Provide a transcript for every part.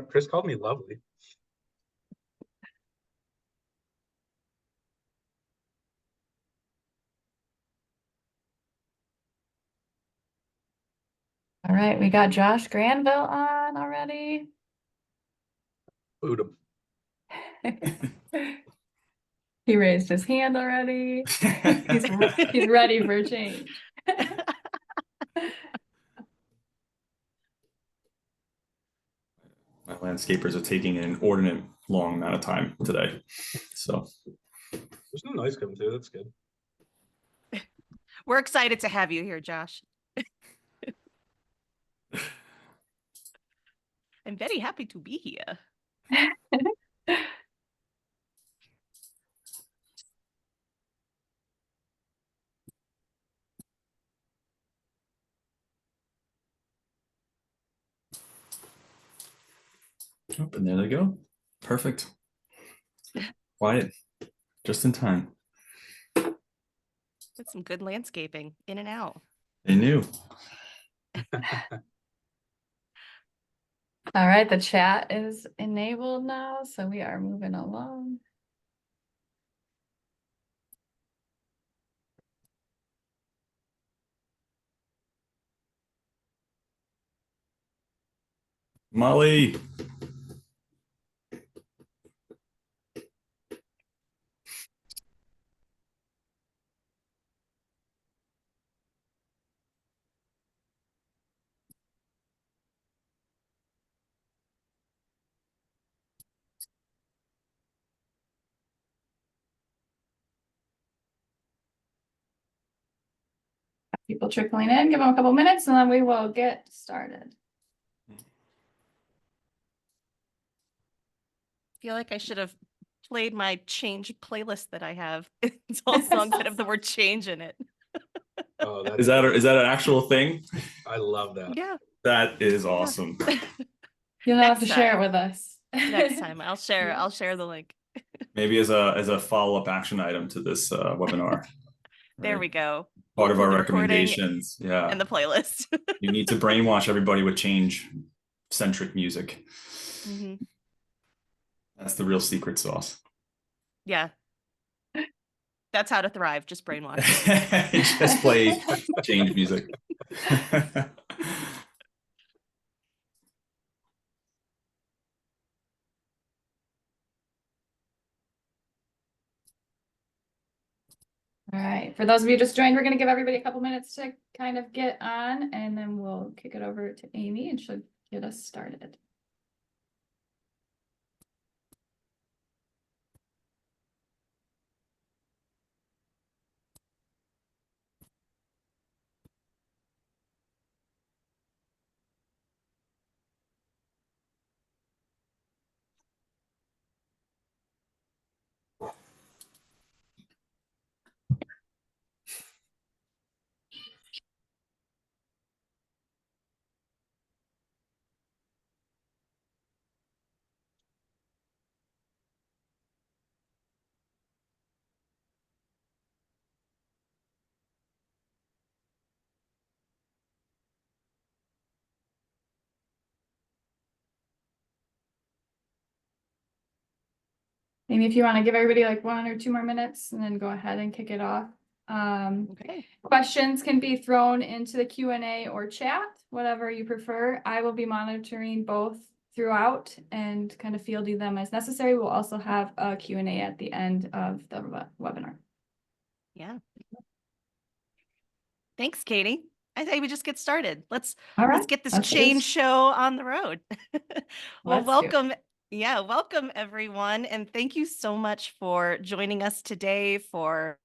Chris called me lovely. All right, we got Josh Granville on already. Boot him. He raised his hand already. He's ready for change. My landscapers are taking an inordinate long amount of time today. So there's no noise coming through. That's good. We're excited to have you here, Josh. I'm very happy to be here. Oh, and there they go. Perfect. Quiet. Just in time. That's some good landscaping in and out. They knew. All right, the chat is enabled now, so we are moving along. Molly. People trickling in, give them a couple minutes and then we will get started. I feel like I should have played my change playlist that I have. It's all songs that have the word change in it. Oh, Is that an actual thing? I love that. Yeah. That is awesome. You'll have to share it with us. Next time I'll share the link. Maybe as a follow-up action item to this webinar. There we go. Part of our recommendations. Yeah. And the playlist. You need to brainwash everybody with change-centric music. Mm-hmm. That's the real secret sauce. Yeah. That's how to thrive. Just brainwash. Just play change music. All right, for those of you just joined, we're going to give everybody a couple minutes to kind of get on, and then we'll kick it over to Amy and she'll get us started. Maybe if you want to give everybody like 1 or 2 more minutes and then go ahead and kick it off. Okay. Questions can be thrown into the Q&A or chat, whatever you prefer. I will be monitoring both throughout and kind of fielding them as necessary. We'll also have a Q&A at the end of the webinar. Yeah. Thanks, Katie. I say we just get started. Let's get this change show on the road. Well, welcome. Yeah, welcome everyone. And thank you so much for joining us today for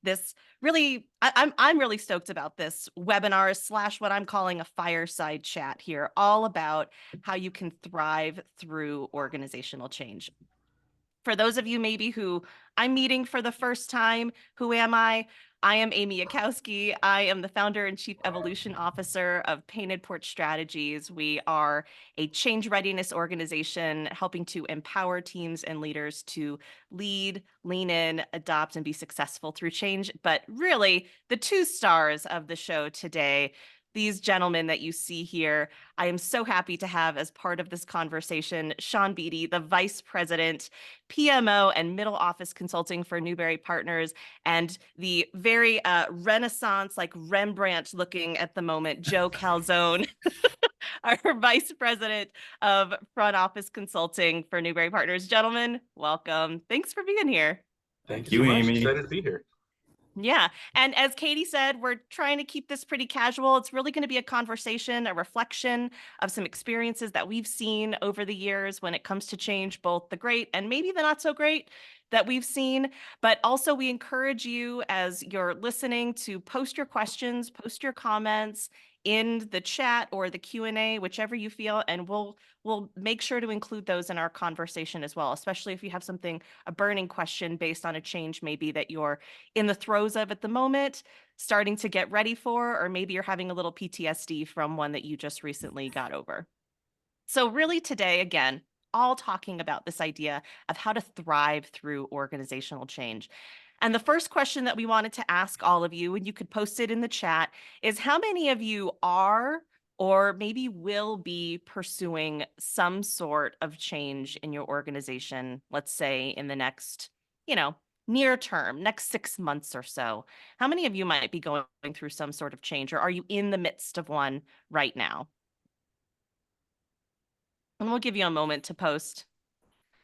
this really, I'm really stoked about this webinar / what I'm calling a fireside chat here, all about how you can thrive through organizational change. For those of you maybe who I'm meeting for the first time, who am I? I am Amy Akowski. I am the founder and chief evolution officer of Painted Porch Strategies. We are a change readiness organization helping to empower teams and leaders to lead, lean in, adopt, and be successful through change. But really, the 2 stars of the show today, these gentlemen that you see here. I am so happy to have as part of this conversation, Sean Beatty, the Vice President, PMO and Middle Office Consulting for Newberry Partners, and the very Renaissance, like Rembrandt looking at the moment, Joe Calzone, our Vice President of Front Office Consulting for Newberry Partners. Gentlemen, welcome. Thanks for being here. Thank you so much. Amy. Excited to be here. Yeah. And as Katie said, we're trying to keep this pretty casual. It's really going to be a conversation, a reflection of some experiences that we've seen over the years when it comes to change, both the great and maybe the not so great that we've seen. But also we encourage you as you're listening to post your questions, post your comments in the chat or the Q&A, whichever you feel, and we'll make sure to include those in our conversation as well, especially if you have a burning question based on a change maybe that you're in the throes of at the moment, starting to get ready for, or maybe you're having a little PTSD from one that you just recently got over. So really today, again, all talking about this idea of how to thrive through organizational change. And the first question that we wanted to ask all of you, and you could post it in the chat, is how many of you are or maybe will be pursuing some sort of change in your organization, let's say in the next, near term, next 6 months or so? How many of you might be going through some sort of change, or are you in the midst of one right now? And we'll give you a moment to post.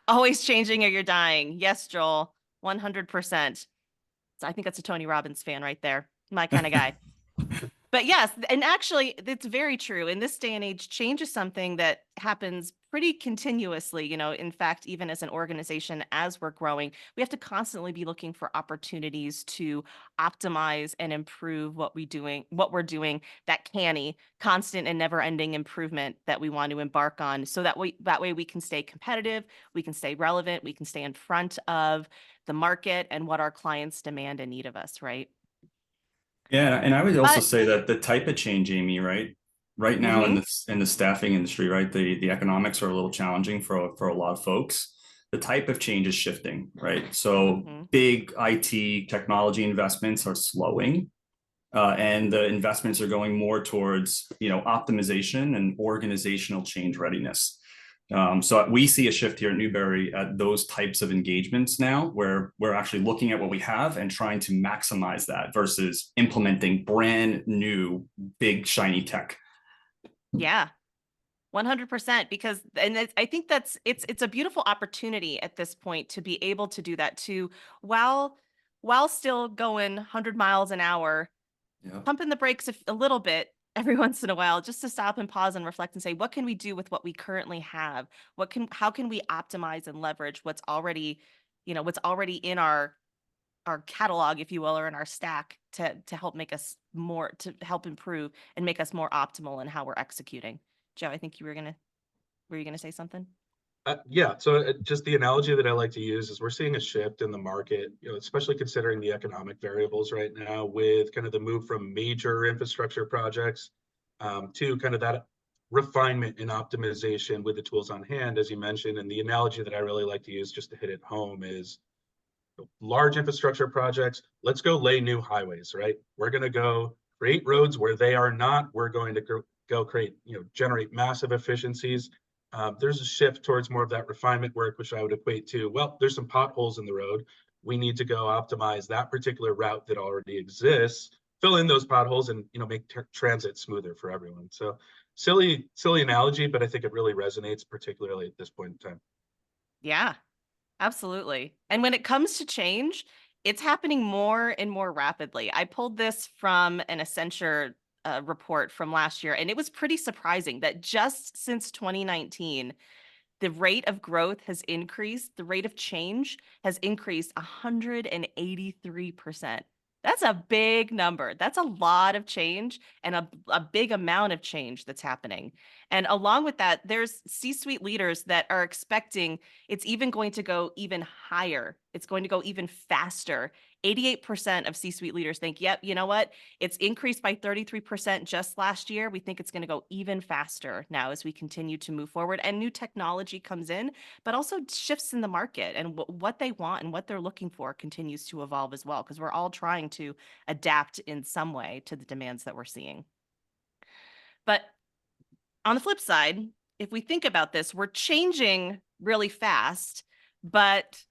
Always changing or you're dying. Yes, Joel, 100%. So I think that's a Tony Robbins fan right there. My kind of guy. But yes, and actually, it's very true. In this day and age, change is something that happens pretty continuously. In fact, even as an organization, as we're growing, we have to constantly be looking for opportunities to optimize and improve what we're doing, that canny, constant and never-ending improvement that we want to embark on, so that way we can stay competitive, we can stay relevant, we can stay in front of the market and what our clients demand and need of us, right? Yeah, and I would also say that the type of change, Amy, right now in the staffing industry, right, the economics are a little challenging for a lot of folks. The type of change is shifting, right? So big IT technology investments are slowing, and the investments are going more towards optimization and organizational change readiness. So we see a shift here at Newberry at those types of engagements now, where we're actually looking at what we have and trying to maximize that versus implementing brand new, big, shiny tech. Yeah, 100%. Because, and I think it's a beautiful opportunity at this point to be able to do that too, while still going 100 miles an hour, pumping the brakes a little bit every once in a while, just to stop and pause and reflect and say, what can we do with what we currently have? How can we optimize and leverage what's already in our catalog, if you will, or in our stack to help make us more, to help improve and make us more optimal in how we're executing. Joe, I think were you gonna say something? Yeah, so just the analogy that I like to use is we're seeing a shift in the market, especially considering the economic variables right now, with kind of the move from major infrastructure projects to kind of that refinement and optimization with the tools on hand, as you mentioned. And the analogy that I really like to use, just to hit it home, is large infrastructure projects. Let's go lay new highways, right? We're going to go create roads where they are not. We're going to go create, generate massive efficiencies. There's a shift towards more of that refinement work, which I would equate to, well, there's some potholes in the road. We need to go optimize that particular route that already exists, fill in those potholes, and make transit smoother for everyone. So silly analogy, but I think it really resonates, particularly at this point in time. Yeah, absolutely. And when it comes to change, it's happening more and more rapidly. I pulled this from an Accenture report from last year, and it was pretty surprising that just since 2019, the rate of growth has increased. The rate of change has increased 183%. That's a big number. That's a lot of change and a big amount of change that's happening. And along with that, there's C-suite leaders that are expecting it's even going to go even higher. It's going to go even faster. 88% of C-suite leaders think, yep, you know what? It's increased by 33% just last year. We think it's going to go even faster now as we continue to move forward and new technology comes in, but also shifts in the market, and what they want and what they're looking for continues to evolve as well, because we're all trying to adapt in some way to the demands that we're seeing. But on the flip side, if we think about this, we're changing really fast, but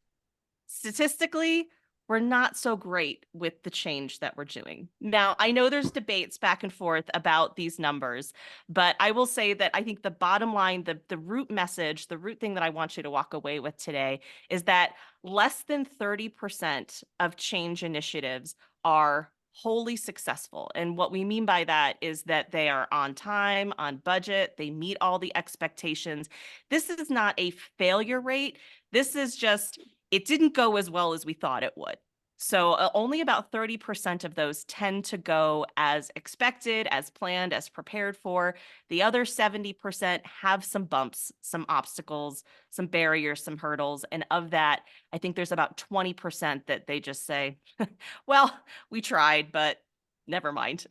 statistically, we're not so great with the change that we're doing. Now, I know there's debates back and forth about these numbers, but I will say that I think the bottom line, the root message, the root thing that I want you to walk away with today is that less than 30% of change initiatives are wholly successful. And what we mean by that is that they are on time, on budget, they meet all the expectations. This is not a failure rate. This is just, it didn't go as well as we thought it would. So only about 30% of those tend to go as expected, as planned, as prepared for. The other 70% have some bumps, some obstacles, some barriers, some hurdles. And of that, I think there's about 20% that they just say, well, we tried, but never mind.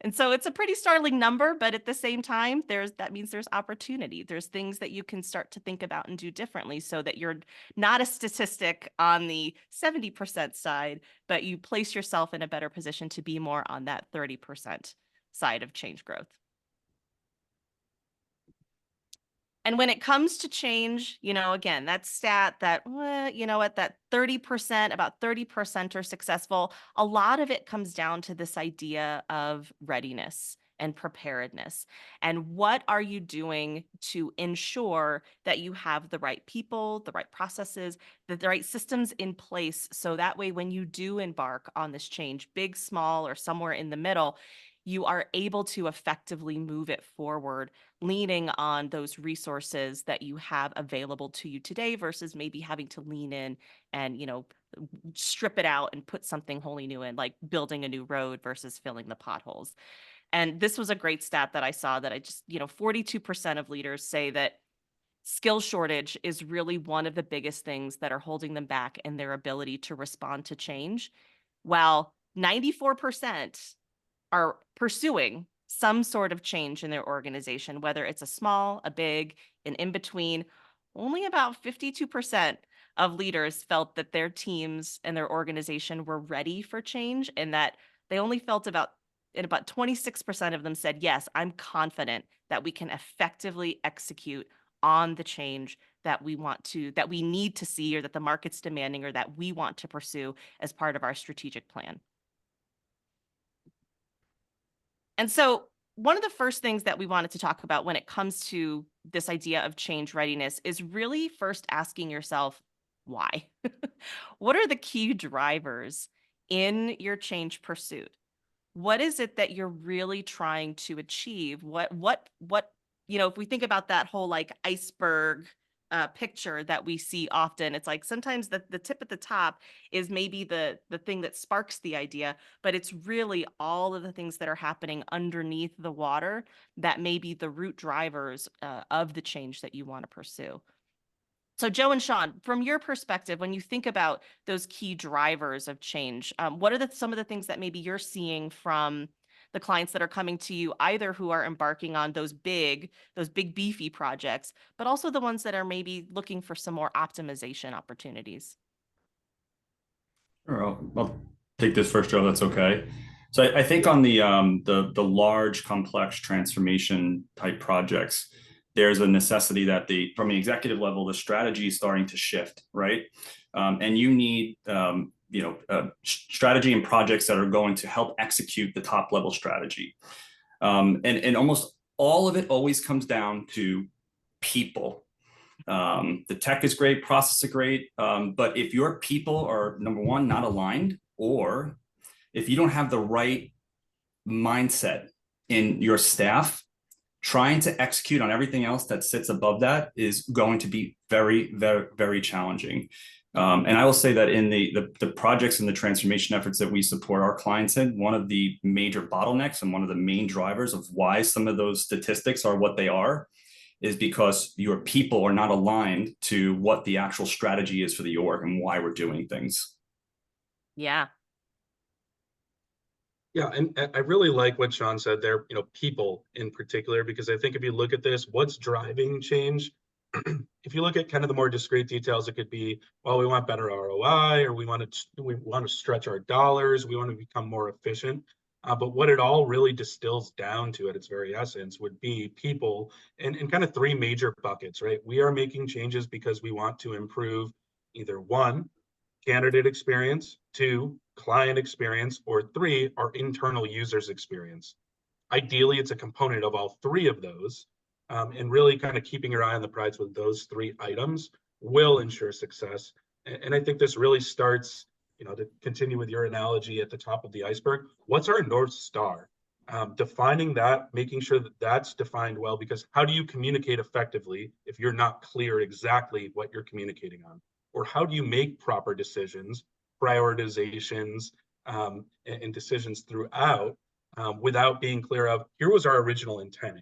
And so it's a pretty startling number, but at the same time, that means there's opportunity. There's things that you can start to think about and do differently so that you're not a statistic on the 70% side, but you place yourself in a better position to be more on that 30% side of change growth. And when it comes to change, again, that stat that, that 30%, about 30% are successful, a lot of it comes down to this idea of readiness and preparedness. And what are you doing to ensure that you have the right people, the right processes, the right systems in place so that way when you do embark on this change, big, small, or somewhere in the middle, you are able to effectively move it forward, leaning on those resources that you have available to you today versus maybe having to lean in and, strip it out and put something wholly new in, like building a new road versus filling the potholes. And this was a great stat that I saw that 42% of leaders say that skill shortage is really one of the biggest things that are holding them back in their ability to respond to change, while 94% are pursuing some sort of change in their organization, whether it's a small, a big, an in-between. Only about 52% of leaders felt that their teams and their organization were ready for change, and that they only felt about 26% of them said, yes, I'm confident that we can effectively execute on the change that we need to see, or that the market's demanding, or that we want to pursue as part of our strategic plan. And so one of the first things that we wanted to talk about when it comes to this idea of change readiness is really first asking yourself, why? What are the key drivers in your change pursuit? What is it that you're really trying to achieve? What, if we think about that whole iceberg picture that we see often, it's like sometimes the tip at the top is maybe the thing that sparks the idea, but it's really all of the things that are happening underneath the water that may be the root drivers of the change that you want to pursue. So Joe and Sean, from your perspective, when you think about those key drivers of change, what are some of the things that maybe you're seeing from the clients that are coming to you, either who are embarking on those big beefy projects, but also the ones that are maybe looking for some more optimization opportunities? Sure, I'll take this first, Joe. That's okay. So I think on the large, complex transformation type projects, there's a necessity that from the executive level, the strategy is starting to shift, right? And you need strategy and projects that are going to help execute the top level strategy. And almost all of it always comes down to people. The tech is great, processes are great, but if your people are, number one, not aligned, or if you don't have the right mindset in your staff, trying to execute on everything else that sits above that is going to be very, very, very challenging. And I will say that in the projects and the transformation efforts that we support our clients in, one of the major bottlenecks and one of the main drivers of why some of those statistics are what they are is because your people are not aligned to what the actual strategy is for the org and why we're doing things. Yeah. Yeah, and I really like what Sean said there, people in particular, because I think if you look at this, what's driving change? If you look at kind of the more discrete details, it could be, well, we want better ROI, or we want to stretch our dollars, we want to become more efficient. But what it all really distills down to at its very essence would be people in kind of three major buckets, right? We are making changes because we want to improve either one, candidate experience, two, client experience, or three, our internal users experience. Ideally, it's a component of all three of those. And really kind of keeping your eye on the prize with those three items will ensure success. And I think this really starts, to continue with your analogy at the top of the iceberg, what's our North Star? Defining that, making sure that that's defined well, because how do you communicate effectively if you're not clear exactly what you're communicating on? Or how do you make proper decisions, prioritizations, and decisions throughout without being clear of, here was our original intent?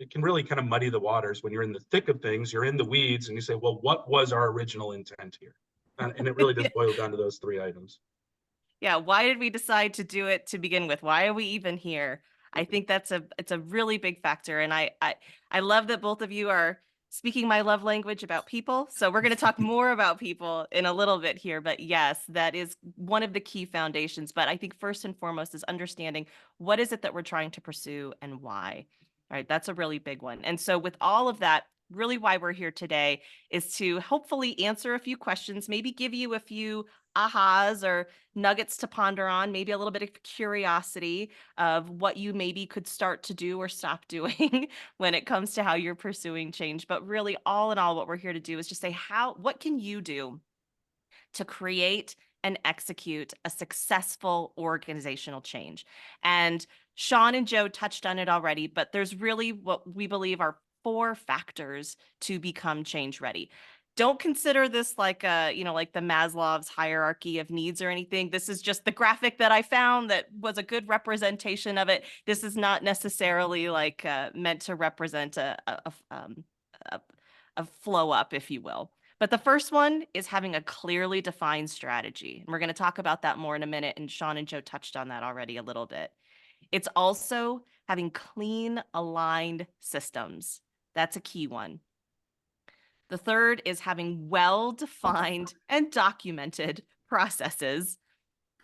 It can really kind of muddy the waters when you're in the thick of things, you're in the weeds, and you say, well, what was our original intent here? And it really does boil down to those three items. Yeah, why did we decide to do it to begin with? Why are we even here? I think it's a really big factor. And I love that both of you are speaking my love language about people. So we're going to talk more about people in a little bit here. But yes, that is one of the key foundations. But I think first and foremost is understanding what is it that we're trying to pursue and why. All right, that's a really big one. And so with all of that, really why we're here today is to hopefully answer a few questions, maybe give you a few ahas or nuggets to ponder on, maybe a little bit of curiosity of what you maybe could start to do or stop doing when it comes to how you're pursuing change. But really, all in all, what we're here to do is just say, what can you do to create and execute a successful organizational change? And Sean and Joe touched on it already, but there's really what we believe are 4 factors to become change ready. Don't consider this like like the Maslow's hierarchy of needs or anything. This is just the graphic that I found that was a good representation of it. This is not necessarily like meant to represent a flow up, if you will. But the first one is having a clearly defined strategy. And we're going to talk about that more in a minute. And Sean and Joe touched on that already a little bit. It's also having clean, aligned systems. That's a key one. The third is having well-defined and documented processes.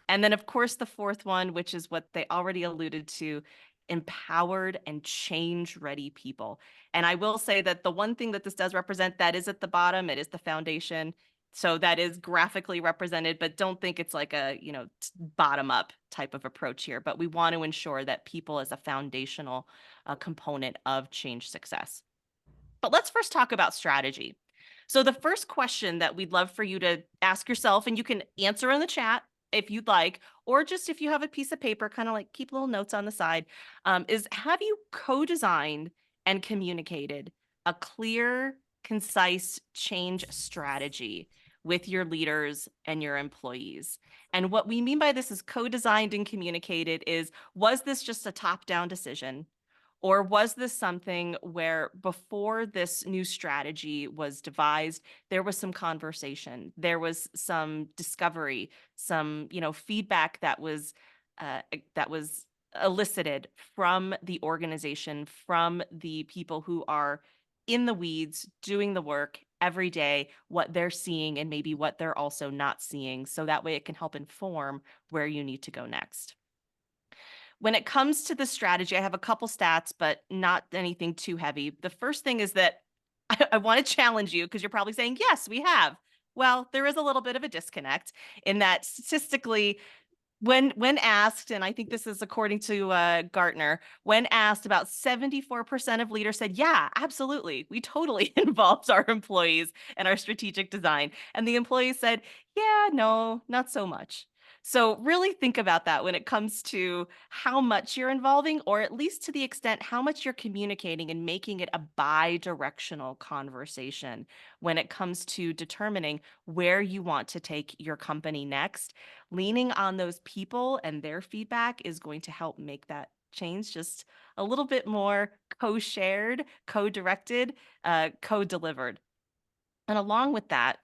And then, of course, the fourth one, which is what they already alluded to, empowered and change-ready people. And I will say that the one thing that this does represent, that is at the bottom, it is the foundation. So that is graphically represented, but don't think it's like a, bottom-up type of approach here. But we want to ensure that people as a foundational component of change success. But let's first talk about strategy. So the first question that we'd love for you to ask yourself, and you can answer in the chat if you'd like, or just if you have a piece of paper, kind of like keep little notes on the side, is have you co-designed and communicated a clear, concise change strategy with your leaders and your employees? And what we mean by this is co-designed and communicated is, was this just a top-down decision? Or was this something where before this new strategy was devised, there was some conversation, there was some discovery, some feedback that was elicited from the organization, from the people who are in the weeds doing the work every day, what they're seeing and maybe what they're also not seeing, so that way it can help inform where you need to go next. When it comes to the strategy, I have a couple stats, but not anything too heavy. The first thing is that I want to challenge you, because you're probably saying, yes, we have. Well, there is a little bit of a disconnect in that statistically, when asked, and I think this is according to Gartner, when asked, about 74% of leaders said, yeah, absolutely. We totally involved our employees in our strategic design. And the employees said, yeah, no, not so much. So really think about that when it comes to how much you're involving, or at least to the extent how much you're communicating and making it a bi-directional conversation when it comes to determining where you want to take your company next. Leaning on those people and their feedback is going to help make that change just a little bit more co-shared, co-directed, co-delivered. And along with that,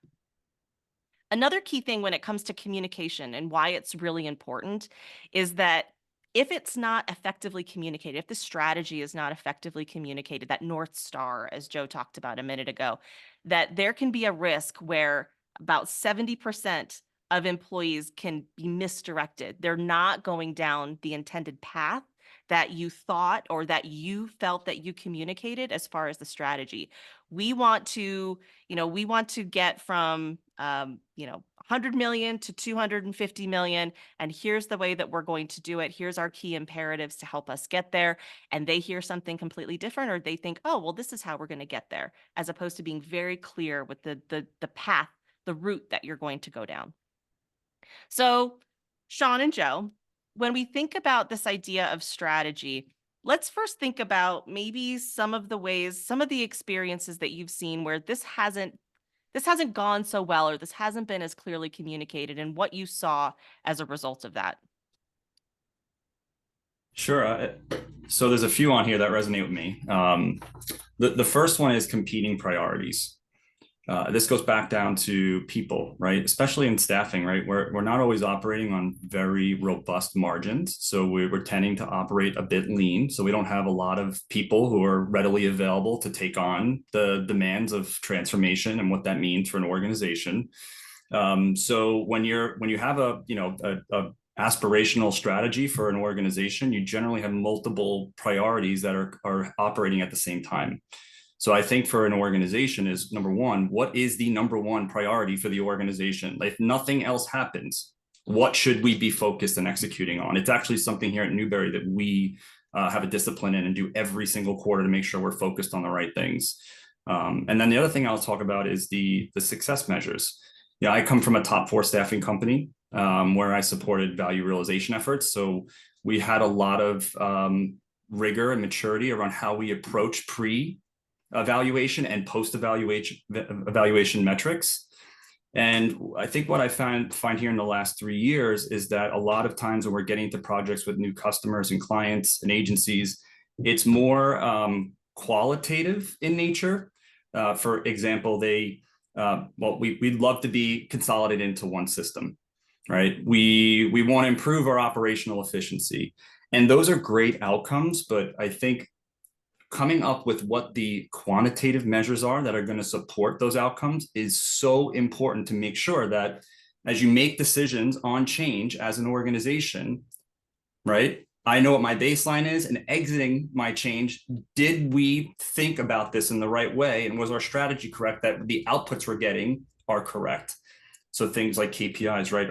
another key thing when it comes to communication and why it's really important is that if it's not effectively communicated, if the strategy is not effectively communicated, that North Star, as Joe talked about a minute ago, that there can be a risk where about 70% of employees can be misdirected. They're not going down the intended path that you thought or that you felt that you communicated as far as the strategy. We want to, we want to get from, 100 million to 250 million. And here's the way that we're going to do it. Here's our key imperatives to help us get there. And they hear something completely different, or they think, oh, well, this is how we're going to get there, as opposed to being very clear with the path, the route that you're going to go down. So, Sean and Joe, when we think about this idea of strategy, let's first think about maybe some of the ways, some of the experiences that you've seen where this hasn't gone so well, or this hasn't been as clearly communicated, and what you saw as a result of that. Sure. So there's a few on here that resonate with me. The first one is competing priorities. This goes back down to people, right? Especially in staffing, right? We're not always operating on very robust margins. So we're tending to operate a bit lean. So we don't have a lot of people who are readily available to take on the demands of transformation and what that means for an organization. So when you have a aspirational strategy for an organization, you generally have multiple priorities that are operating at the same time. So I think for an organization is, number one, what is the number one priority for the organization? If nothing else happens, what should we be focused and executing on? It's actually something here at Newberry that we have a discipline in and do every single quarter to make sure we're focused on the right things. And then the other thing I'll talk about is the success measures. Yeah, I come from a top 4 staffing company where I supported value realization efforts. So we had a lot of rigor and maturity around how we approach pre-evaluation and post-evaluation metrics. And I think what I find here in the last 3 years is that a lot of times when we're getting into projects with new customers and clients and agencies, it's more qualitative in nature. For example, we'd love to be consolidated into one system, right? We want to improve our operational efficiency. And those are great outcomes, but I think coming up with what the quantitative measures are that are going to support those outcomes is so important to make sure that as you make decisions on change as an organization, right? I know what my baseline is, and exiting my change, did we think about this in the right way? And was our strategy correct, that the outputs we're getting are correct? So things like KPIs, right?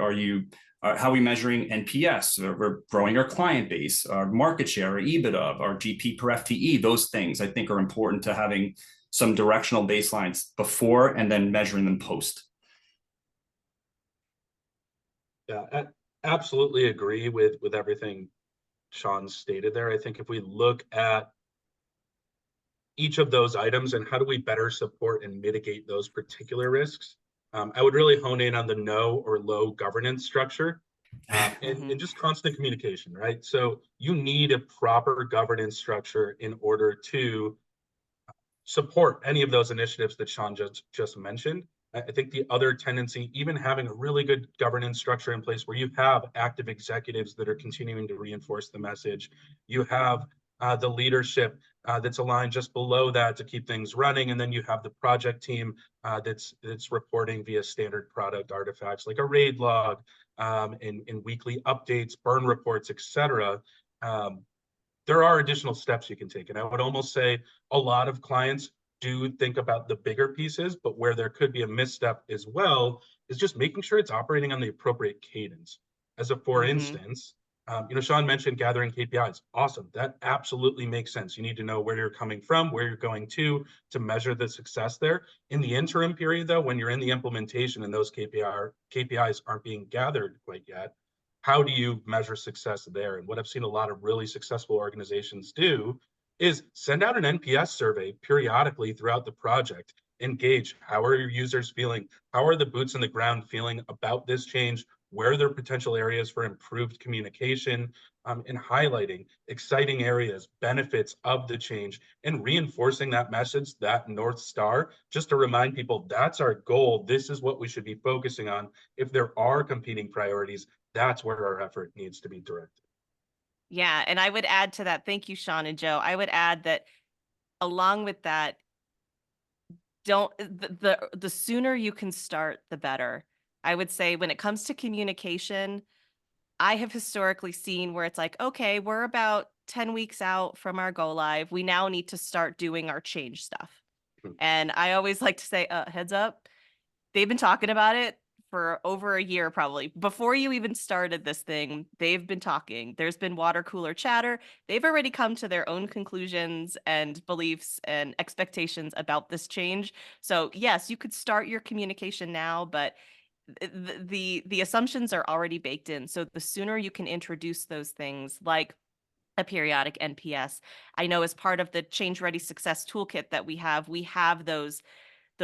How are we measuring NPS? We're growing our client base, our market share, our EBITDA, our GP per FTE. Those things I think are important to having some directional baselines before and then measuring them post. Yeah, I absolutely agree with everything Sean stated there. I think if we look at each of those items and how do we better support and mitigate those particular risks, I would really hone in on the no or low governance structure and just constant communication, right? So you need a proper governance structure in order to support any of those initiatives that Sean just mentioned. I think the other tendency, even having a really good governance structure in place where you have active executives that are continuing to reinforce the message, you have the leadership that's aligned just below that to keep things running, and then you have the project team that's reporting via standard product artifacts like a RAID log, in weekly updates, burn reports, etc. There are additional steps you can take, and I would almost say a lot of clients do think about the bigger pieces, but where there could be a misstep as well is just making sure it's operating on the appropriate cadence. As a for instance, Sean mentioned gathering KPIs. Awesome. That absolutely makes sense. You need to know where you're coming from, where you're going to measure the success there. In the interim period, though, when you're in the implementation and those KPIs aren't being gathered quite yet, how do you measure success there? And what I've seen a lot of really successful organizations do is send out an NPS survey periodically throughout the project. Engage. How are your users feeling? How are the boots on the ground feeling about this change? Where are there potential areas for improved communication, and highlighting exciting areas, benefits of the change, and reinforcing that message, that North Star, just to remind people that's our goal. This is what we should be focusing on. If there are competing priorities, that's where our effort needs to be directed. Yeah, and I would add to that, thank you, Sean and Joe. I would add that along with that, the sooner you can start, the better. I would say when it comes to communication, I have historically seen where it's like, okay, we're about 10 weeks out from our go live. We now need to start doing our change stuff. And I always like to say, heads up, they've been talking about it for over a year, probably. Before you even started this thing, they've been talking. There's been water cooler chatter. They've already come to their own conclusions and beliefs and expectations about this change. So yes, you could start your communication now, but the assumptions are already baked in. So the sooner you can introduce those things like a periodic NPS. I know as part of the Change Ready Success Toolkit that we have those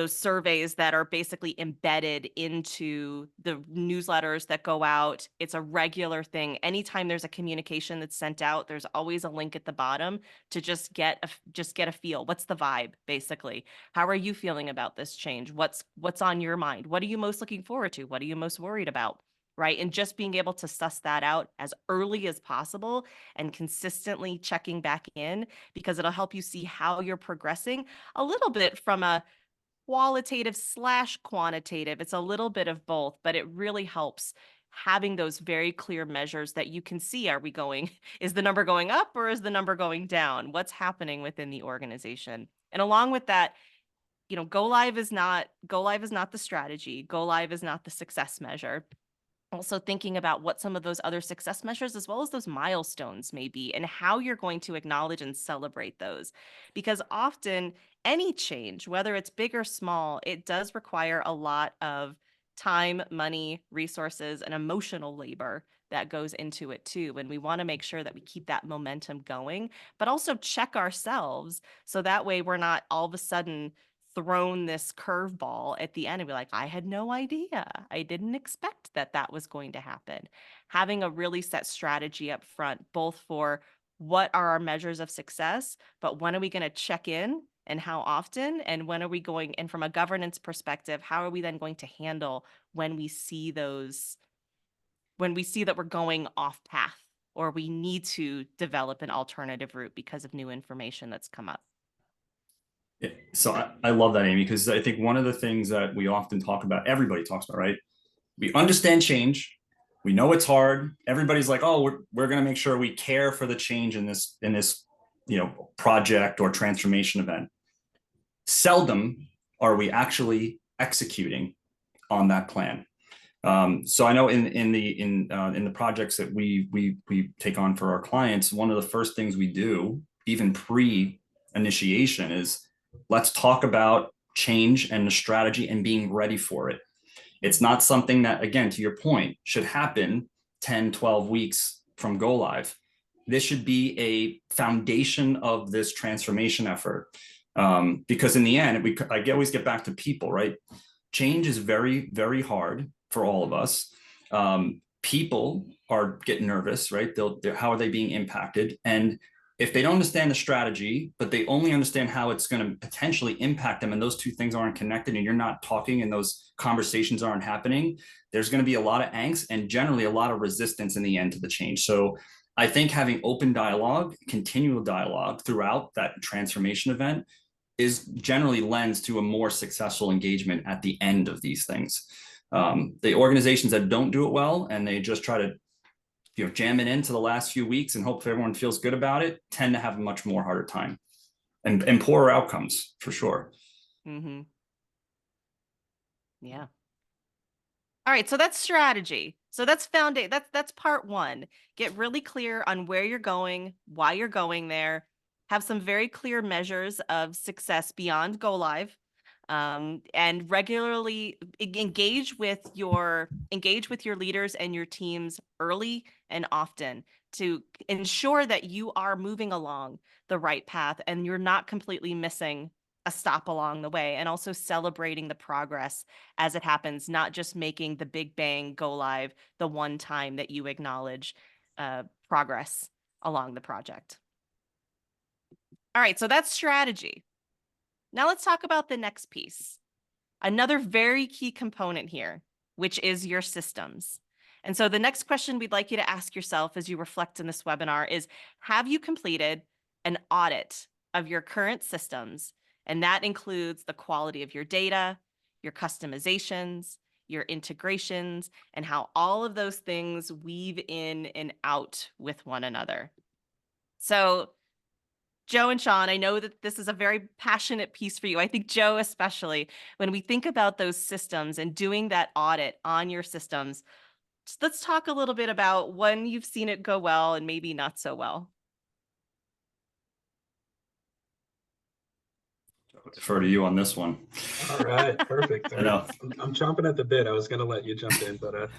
surveys that are basically embedded into the newsletters that go out. It's a regular thing. Anytime there's a communication that's sent out, there's always a link at the bottom to just get a feel. What's the vibe, basically? How are you feeling about this change? What's on your mind? What are you most looking forward to? What are you most worried about? Right. And just being able to suss that out as early as possible and consistently checking back in, because it'll help you see how you're progressing a little bit from a qualitative / quantitative. It's a little bit of both, but it really helps having those very clear measures that you can see. Is the number going up or is the number going down? What's happening within the organization? And along with that, go live is not the strategy. Go live is not the success measure. Also thinking about what some of those other success measures as well as those milestones may be and how you're going to acknowledge and celebrate those. Because often any change, whether it's big or small, it does require a lot of time, money, resources, and emotional labor that goes into it too. And we want to make sure that we keep that momentum going, but also check ourselves so that way we're not all of a sudden thrown this curveball at the end and be like, I had no idea. I didn't expect that was going to happen. Having a really set strategy up front, both for what are our measures of success, but when are we going to check in and how often, and when are we going, and from a governance perspective, how are we then going to handle when we see that we're going off path or we need to develop an alternative route because of new information that's come up. Yeah, so I love that, Amy, because I think one of the things that we often talk about, everybody talks about, right? We understand change. We know it's hard. Everybody's like, oh, we're going to make sure we care for the change in this project or transformation event. Seldom are we actually executing on that plan. So I know in the projects that we take on for our clients, one of the first things we do, even pre-initiation, is let's talk about change and the strategy and being ready for it. It's not something that, again, to your point, should happen 10, 12 weeks from go live. This should be a foundation of this transformation effort. Because in the end, I always get back to people, right? Change is very, very hard for all of us. People are getting nervous, right? How are they being impacted? And if they don't understand the strategy, but they only understand how it's going to potentially impact them, and those two things aren't connected, and you're not talking and those conversations aren't happening, there's going to be a lot of angst and generally a lot of resistance in the end to the change. So I think having open dialogue, continual dialogue throughout that transformation event is generally lends to a more successful engagement at the end of these things. The organizations that don't do it well and they just try to jam it into the last few weeks and hope everyone feels good about it tend to have a much more harder time and poorer outcomes for sure. Mm-hmm. Yeah. All right. So that's strategy. So that's that's part one. Get really clear on where you're going, why you're going there, have some very clear measures of success beyond go live. And regularly engage with your leaders and your teams early and often to ensure that you are moving along the right path and you're not completely missing a stop along the way, and also celebrating the progress as it happens, not just making the big bang go live the one time that you acknowledge progress along the project. All right, so that's strategy. Now let's talk about the next piece. Another very key component here, which is your systems. And so the next question we'd like you to ask yourself as you reflect in this webinar is, have you completed an audit of your current systems? And that includes the quality of your data, your customizations, your integrations, and how all of those things weave in and out with one another. So Joe and Sean, I know that this is a very passionate piece for you. I think Joe especially, when we think about those systems and doing that audit on your systems, let's talk a little bit about when you've seen it go well and maybe not so well. I'll defer to you on this one. All right, perfect. I know. I'm chomping at the bit. I was going to let you jump in, but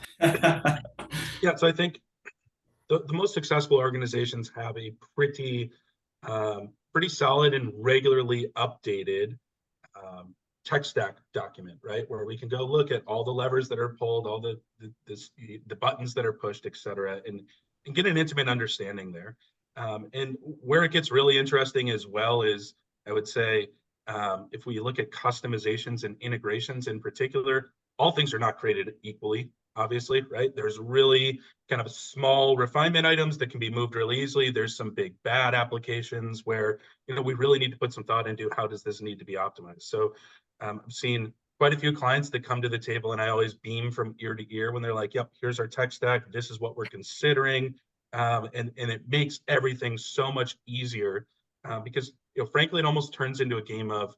yeah. So I think the most successful organizations have a pretty solid and regularly updated tech stack document, right? Where we can go look at all the levers that are pulled, all the buttons that are pushed, et cetera, and get an intimate understanding there. And where it gets really interesting as well is, I would say, if we look at customizations and integrations in particular, all things are not created equally, obviously, right? There's really kind of small refinement items that can be moved really easily. There's some big bad applications where, we really need to put some thought into how does this need to be optimized. So I've seen quite a few clients that come to the table, and I always beam from ear to ear when they're like, yep, here's our tech stack. This is what we're considering. And it makes everything so much easier because, frankly, it almost turns into a game of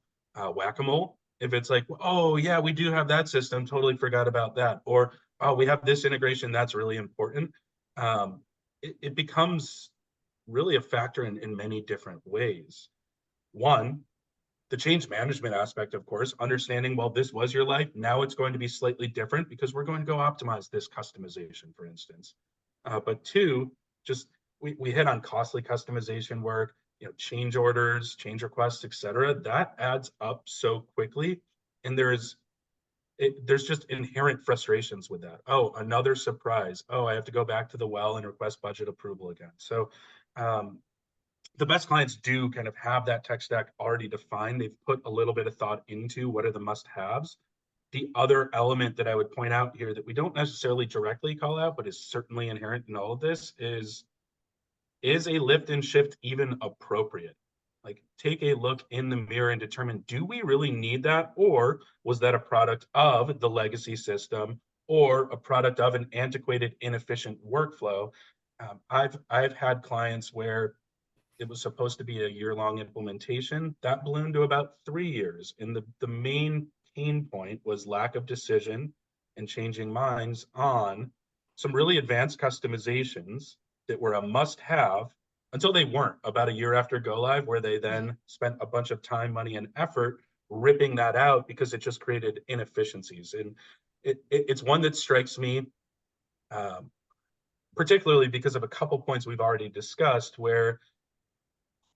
whack-a-mole. If it's like, oh, yeah, we do have that system, totally forgot about that. Or, oh, we have this integration, that's really important. It becomes really a factor in many different ways. One, the change management aspect, of course, understanding, well, this was your life. Now it's going to be slightly different because we're going to go optimize this customization, for instance. But two, just we hit on costly customization work, change orders, change requests, et cetera. That adds up so quickly. And there's just inherent frustrations with that. Oh, another surprise. Oh, I have to go back to the well and request budget approval again. So the best clients do kind of have that tech stack already defined. They've put a little bit of thought into what are the must-haves. The other element that I would point out here that we don't necessarily directly call out, but is certainly inherent in all of this is a lift and shift even appropriate? Like, take a look in the mirror and determine, do we really need that? Or was that a product of the legacy system or a product of an antiquated, inefficient workflow? I've had clients where it was supposed to be a year-long implementation that ballooned to about 3 years. And the main pain point was lack of decision and changing minds on some really advanced customizations that were a must-have until they weren't about a year after go live, where they then spent a bunch of time, money, and effort ripping that out because it just created inefficiencies. And it's one that strikes me particularly because of a couple points we've already discussed where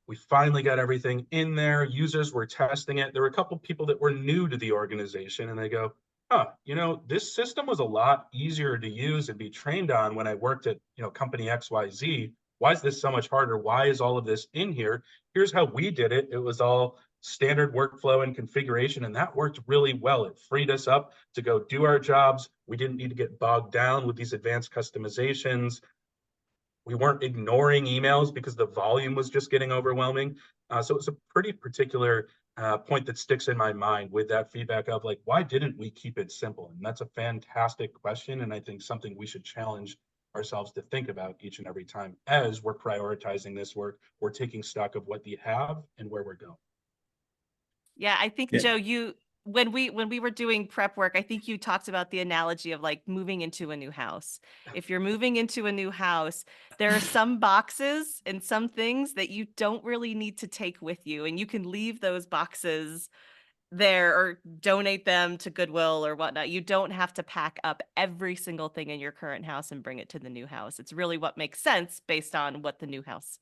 we finally got everything in there. Users were testing it. There were a couple people that were new to the organization, and they go, this system was a lot easier to use and be trained on when I worked at, company XYZ. Why is this so much harder? Why is all of this in here? Here's how we did it. It was all standard workflow and configuration, and that worked really well. It freed us up to go do our jobs. We didn't need to get bogged down with these advanced customizations. We weren't ignoring emails because the volume was just getting overwhelming. So it's a pretty particular point that sticks in my mind with that feedback of like, why didn't we keep it simple? And that's a fantastic question. And I think something we should challenge ourselves to think about each and every time as we're prioritizing this work. We're taking stock of what we have and where we're going. Yeah, I think, Joe, when we were doing prep work, I think you talked about the analogy of like moving into a new house. If you're moving into a new house, there are some boxes and some things that you don't really need to take with you, and you can leave those boxes there or donate them to Goodwill or whatnot. You don't have to pack up every single thing in your current house and bring it to the new house. It's really what makes sense based on what the new house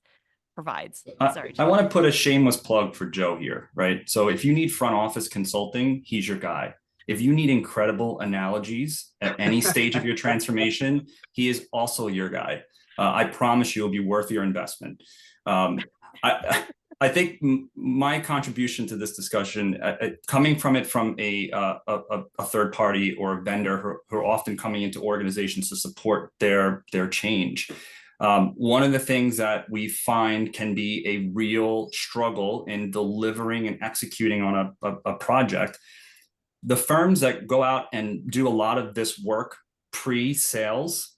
provides. Sorry, I want to put a shameless plug for Joe here, right? So if you need front office consulting, he's your guy. If you need incredible analogies at any stage of your transformation, he is also your guy. I promise you it'll be worth your investment. I think my contribution to this discussion, coming from a third party or a vendor who are often coming into organizations to support their change. One of the things that we find can be a real struggle in delivering and executing on a project. the firms that go out and do a lot of this work pre-sales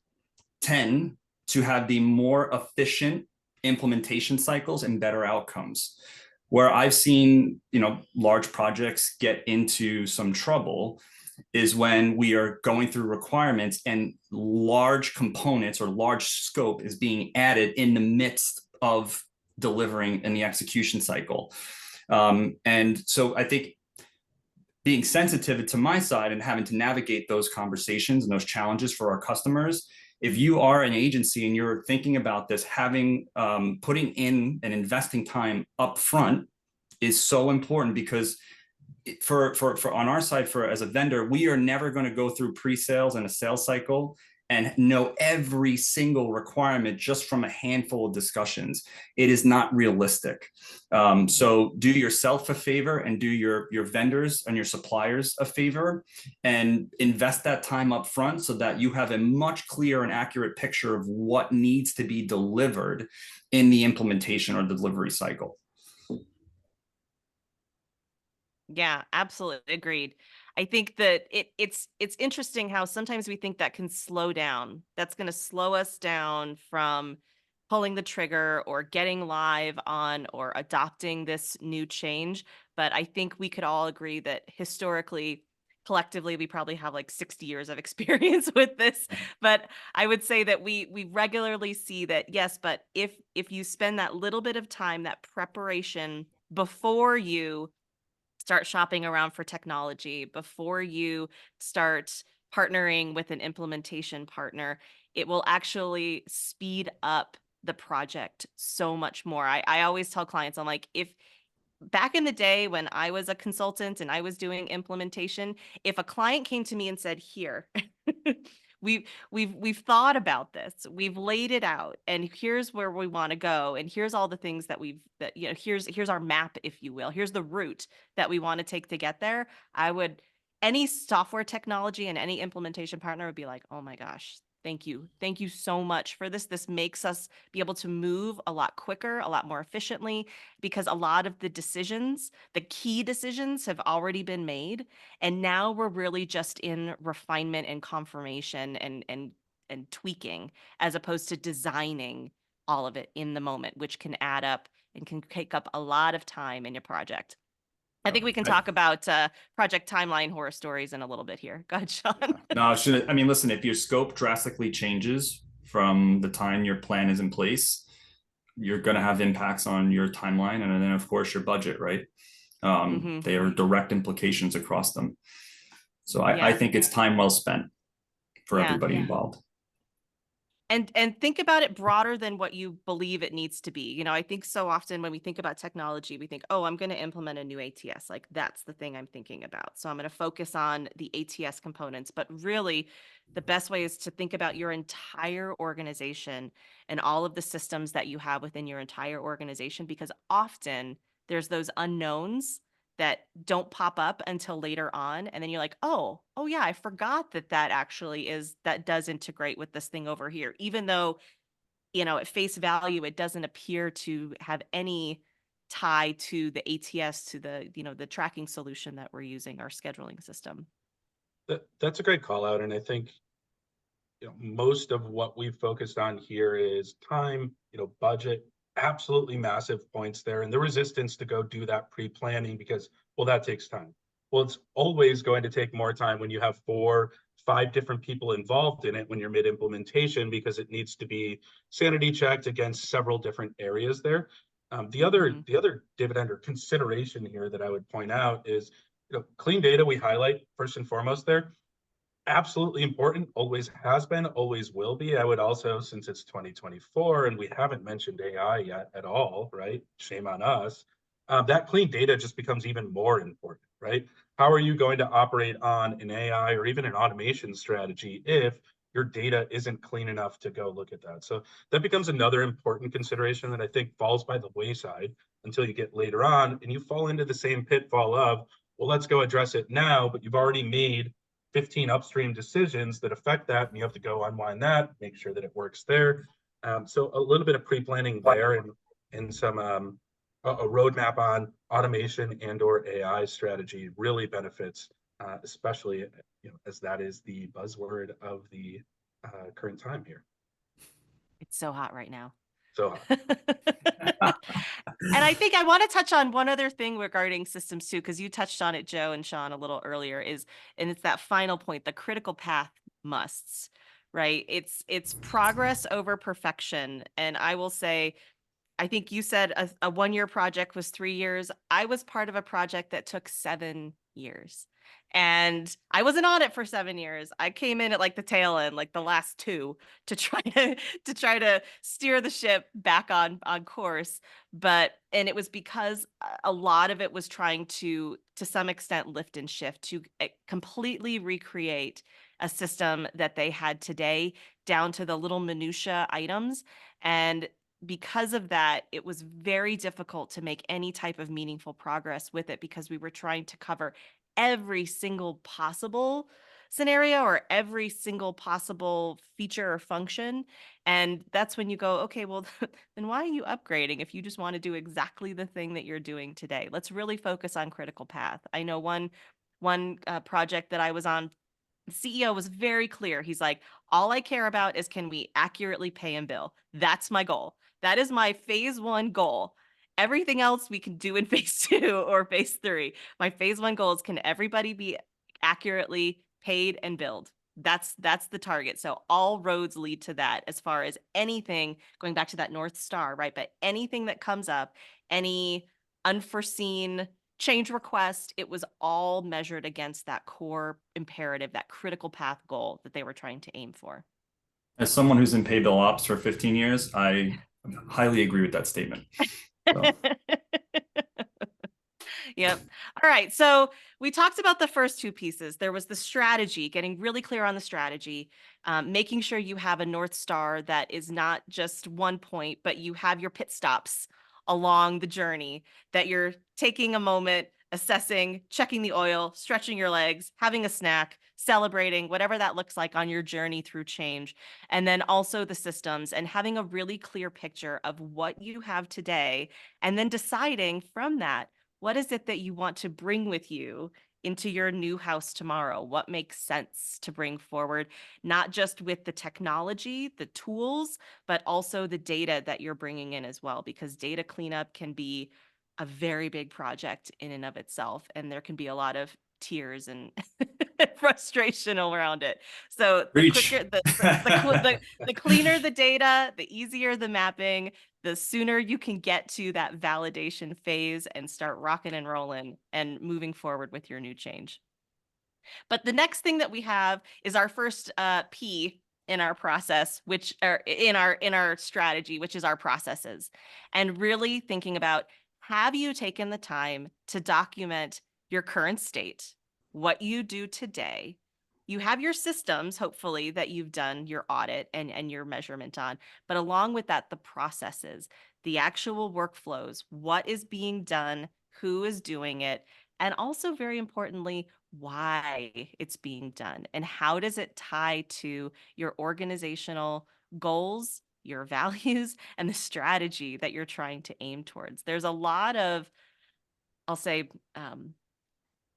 tend to have the more efficient implementation cycles and better outcomes. Where I've seen, large projects get into some trouble is when we are going through requirements and large components or large scope is being added in the midst of delivering in the execution cycle. And so I think being sensitive to my side and having to navigate those conversations and those challenges for our customers, if you are an agency and you're thinking about this, putting in and investing time up front is so important, because for on our side, as a vendor, we are never going to go through pre-sales and a sales cycle and know every single requirement just from a handful of discussions. It is not realistic. So do yourself a favor and do your vendors and your suppliers a favor, and invest that time up front so that you have a much clearer and accurate picture of what needs to be delivered in the implementation or delivery cycle. Yeah, absolutely agreed. I think that it's interesting how sometimes we think that can slow down. That's going to slow us down from pulling the trigger or getting live on or adopting this new change. But I think we could all agree that historically, collectively, we probably have like 60 years of experience with this. But I would say that we regularly see that, yes, but if you spend that little bit of time, that preparation before you start shopping around for technology, before you start partnering with an implementation partner, it will actually speed up the project so much more. I always tell clients, I'm like, if back in the day when I was a consultant and I was doing implementation, if a client came to me and said, here, we've thought about this, we've laid it out, and here's where we want to go, and here's all the things that here's our map, if you will, here's the route that we want to take to get there, any software technology and any implementation partner would be like, oh my gosh, thank you so much for this. This makes us be able to move a lot quicker, a lot more efficiently, because a lot of the decisions, the key decisions, have already been made. And now we're really just in refinement and confirmation and tweaking, as opposed to designing all of it in the moment, which can add up and can take up a lot of time in your project. I think we can talk about project timeline horror stories in a little bit here. Go ahead, Sean. No, listen, if your scope drastically changes from the time your plan is in place, you're going to have impacts on your timeline, and then of course your budget, right? They are direct implications across them. So I think it's time well spent for everybody involved. And think about it broader than what you believe it needs to be. I think so often when we think about technology, we think, oh, I'm going to implement a new ATS. Like, that's the thing I'm thinking about. So I'm going to focus on the ATS components. But really, the best way is to think about your entire organization and all of the systems that you have within your entire organization, because often there's those unknowns that don't pop up until later on. And then you're like, oh yeah, I forgot that that does integrate with this thing over here. Even though, at face value, it doesn't appear to have any tie to the ATS, to the tracking solution that we're using, our scheduling system. That's a great call out. And I think, most of what we've focused on here is time, budget, absolutely massive points there, and the resistance to go do that pre-planning because, well, that takes time. Well, it's always going to take more time when you have 4, 5 different people involved in it when you're mid-implementation, because it needs to be sanity checked against several different areas there. The other dividend or consideration here that I would point out is, clean data we highlight first and foremost there. Absolutely important, always has been, always will be. I would also, since it's 2024 and we haven't mentioned AI yet at all, right? Shame on us. That clean data just becomes even more important, right? How are you going to operate on an AI or even an automation strategy if your data isn't clean enough to go look at that? So that becomes another important consideration that I think falls by the wayside until you get later on, and you fall into the same pitfall of, well, let's go address it now, but you've already made 15 upstream decisions that affect that, and you have to go unwind that, make sure that it works there. So a little bit of pre-planning there, and some a roadmap on automation and or AI strategy really benefits especially as that is the buzzword of the current time here. It's so hot right now. So And I think I want to touch on one other thing regarding systems too, because you touched on it, Joe and Sean, a little earlier, and it's that final point, the critical path musts, right? It's progress over perfection. And I will say, I think you said a 1-year project was 3 years. I was part of a project that took 7 years. And I wasn't on it for 7 years. I came in at like the tail end, like the last 2, to try to steer the ship back on course. And it was because a lot of it was trying to some extent lift and shift to completely recreate a system that they had today down to the little minutia items. And because of that, it was very difficult to make any type of meaningful progress with it because we were trying to cover every single possible scenario or every single possible feature or function. And that's when you go, okay, well, then why are you upgrading if you just want to do exactly the thing that you're doing today? Let's really focus on critical path. I know one project that I was on, the CEO was very clear. He's like, all I care about is can we accurately pay and bill? That's my goal. That is my phase 1 goal. Everything else we can do in phase 2 or phase 3. My phase 1 goal is can everybody be accurately paid and billed? That's the target. So all roads lead to that as far as anything, going back to that North Star, right? But anything that comes up, any unforeseen change request, it was all measured against that core imperative, that critical path goal that they were trying to aim for. As someone who's in pay bill ops for 15 years, I highly agree with that statement. So. Yep. All right. So we talked about the first 2 pieces. There was the strategy, getting really clear on the strategy, making sure you have a North Star that is not just one point, but you have your pit stops along the journey, that you're taking a moment, assessing, checking the oil, stretching your legs, having a snack, celebrating, whatever that looks like on your journey through change. And then also the systems and having a really clear picture of what you have today, and then deciding from that, what is it that you want to bring with you into your new house tomorrow? What makes sense to bring forward, not just with the technology, the tools, but also the data that you're bringing in as well, because data cleanup can be a very big project in and of itself, and there can be a lot of tears and frustration around it. So the quicker, the cleaner the data, the easier the mapping, the sooner you can get to that validation phase and start rocking and rolling and moving forward with your new change. But the next thing that we have is our first P in our process, which are in our strategy, which is our processes, and really thinking about, have you taken the time to document your current state, what you do today? You have your systems, hopefully, that you've done your audit and your measurement on, but along with that, the processes, the actual workflows, what is being done, who is doing it, and also very importantly, why it's being done and how does it tie to your organizational goals, your values, and the strategy that you're trying to aim towards. There's a lot of, I'll say,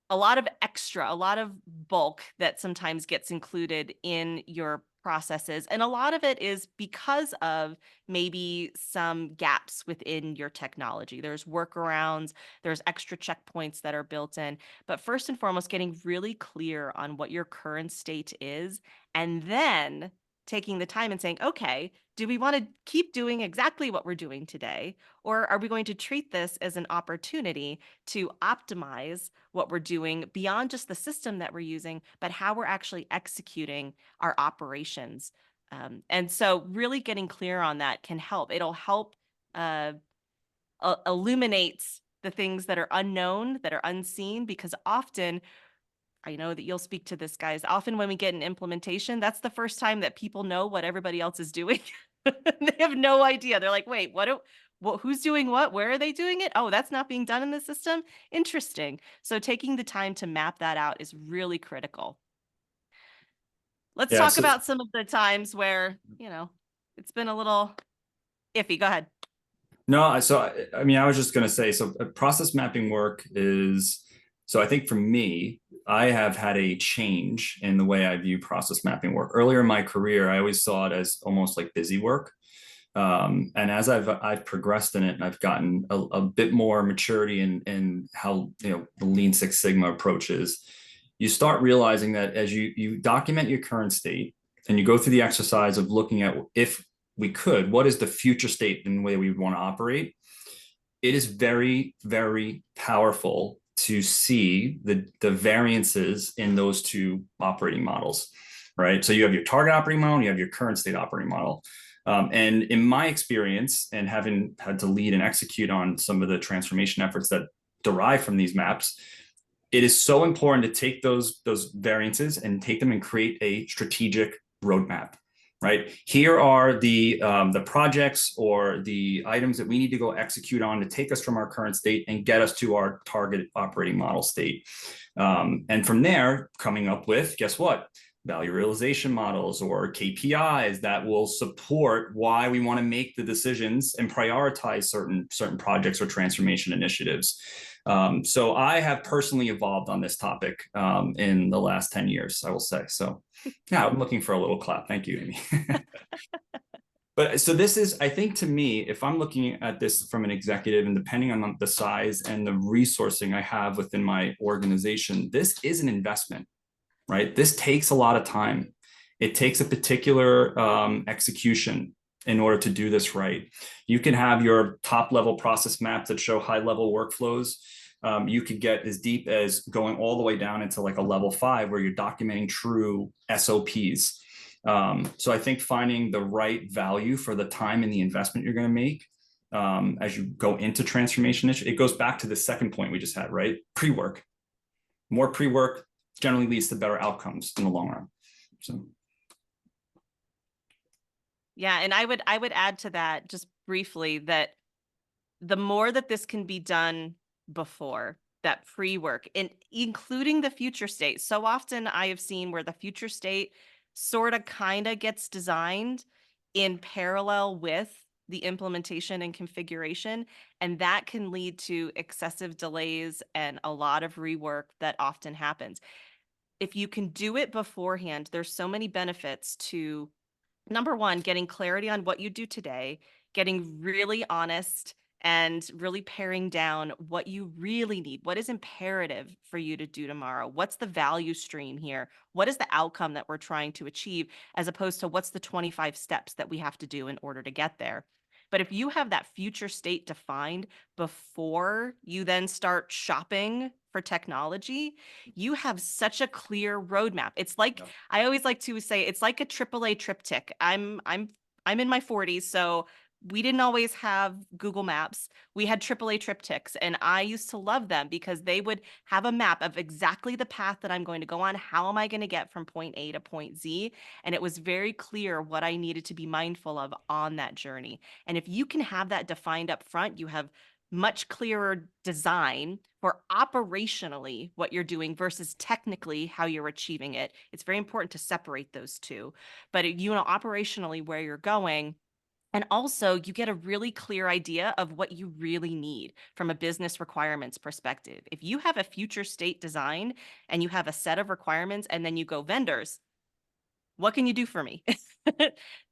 a lot of extra, a lot of bulk that sometimes gets included in your processes. And a lot of it is because of maybe some gaps within your technology. There's workarounds, there's extra checkpoints that are built in. But first and foremost, getting really clear on what your current state is, and then taking the time and saying, okay, do we want to keep doing exactly what we're doing today? Or are we going to treat this as an opportunity to optimize what we're doing beyond just the system that we're using, but how we're actually executing our operations? And so really getting clear on that can help. It'll help illuminate the things that are unknown, that are unseen, because often, I know that you'll speak to this, guys. Often when we get an implementation, that's the first time that people know what everybody else is doing. They have no idea. They're like, wait, who's doing what? Where are they doing it? Oh, that's not being done in the system. Interesting. So taking the time to map that out is really critical. Let's talk about some of the times where, it's been a little iffy. Go ahead. No, so I mean, I was just going to say, so process mapping work is, so I think for me, I have had a change in the way I view process mapping work. Earlier in my career, I always saw it as almost like busy work. And as I've progressed in it, and I've gotten a bit more maturity in how, you know, the Lean Six Sigma approach is, you start realizing that as you document your current state and you go through the exercise of looking at, if we could, what is the future state and the way we would want to operate, it is very, very powerful to see the variances in those two operating models, right? So you have your target operating model, and you have your current state operating model. And in my experience, and having had to lead and execute on some of the transformation efforts that derive from these maps, it is so important to take those variances and take them and create a strategic roadmap. Right, here are the projects or the items that we need to go execute on to take us from our current state and get us to our target operating model state. And from there, coming up with, guess what? Value realization models or KPIs that will support why we want to make the decisions and prioritize certain projects or transformation initiatives. So I have personally evolved on this topic in the last 10 years, I will say. So yeah, I'm looking for a little clap. Thank you, Amy. But so this is, I think, to me, if I'm looking at this from an executive and depending on the size and the resourcing I have within my organization, this is an investment, right? This takes a lot of time. It takes a particular execution in order to do this right. You can have your top level process maps that show high level workflows. You could get as deep as going all the way down into like a level 5 where you're documenting true SOPs. So I think finding the right value for the time and the investment you're going to make as you go into transformation, it goes back to the second point we just had, right? Pre-work. More pre-work generally leads to better outcomes in the long run. So. Yeah, and I would add to that just briefly that the more that this can be done before, that pre-work, and including the future state. So often I have seen where the future state sort of kind of gets designed in parallel with the implementation and configuration, and that can lead to excessive delays and a lot of rework that often happens. If you can do it beforehand, there's so many benefits to, number one, getting clarity on what you do today, getting really honest and really paring down what you really need. What is imperative for you to do tomorrow? What's the value stream here? What is the outcome that we're trying to achieve, as opposed to what's the 25 steps that we have to do in order to get there? But if you have that future state defined before you then start shopping for technology, you have such a clear roadmap. It's like, Yep. I always like to say, it's like a AAA triptych. I'm in my 40s, so we didn't always have Google Maps. We had AAA triptychs, and I used to love them because they would have a map of exactly the path that I'm going to go on. How am I going to get from point A to point Z? And it was very clear what I needed to be mindful of on that journey. And if you can have that defined up front, you have much clearer design for operationally what you're doing versus technically how you're achieving it. It's very important to separate those two. But you know, operationally where you're going. And also, you get a really clear idea of what you really need from a business requirements perspective. If you have a future state design and you have a set of requirements, and then you go, vendors, what can you do for me?